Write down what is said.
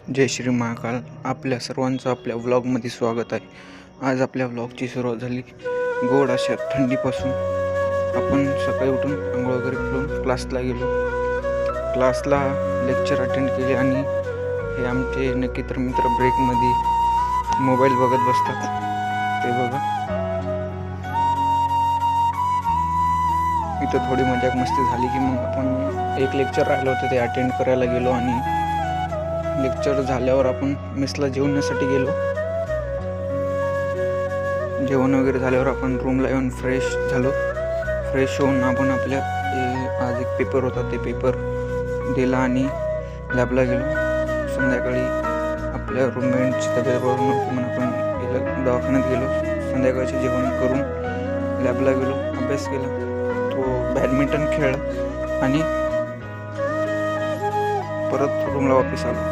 जय श्री महाकाल. आपल्या सर्वांचं आपल्या व्लॉगमध्ये स्वागत आहे. आज आपल्या व्लॉगची सुरुवात झाली गोड अशा थंडीपासून. आपण सकाळी उठून आंघोळ वगैरे करून क्लासला गेलो. क्लासला लेक्चर अटेंड केले आणि हे आमचे नक्कीतर मित्र ब्रेकमध्ये मोबाईल बघत बसतात. ते बघा, इथं थोडी मजाक मस्ती झाली की मग आपण एक लेक्चर राहिलं होतं ते अटेंड करायला गेलो आणि लेक्चर झाल्यावर आपण मेसला जेवण्यासाठी गेलो. जेवण वगैरे झाल्यावर आपण रूमला येऊन फ्रेश झालो. फ्रेश होऊन आपण आपल्या आज एक पेपर होता ते पेपर दिला आणि लॅबला गेलो. संध्याकाळी आपल्या रूममेटची तब्येत बरोबर नव्हती म्हणून आपण दवाखान्यात गेलो. संध्याकाळचे जेवण करून लॅबला गेलो, अभ्यास केला, तो बॅडमिंटन खेळला आणि परत रूमला वापस आलो.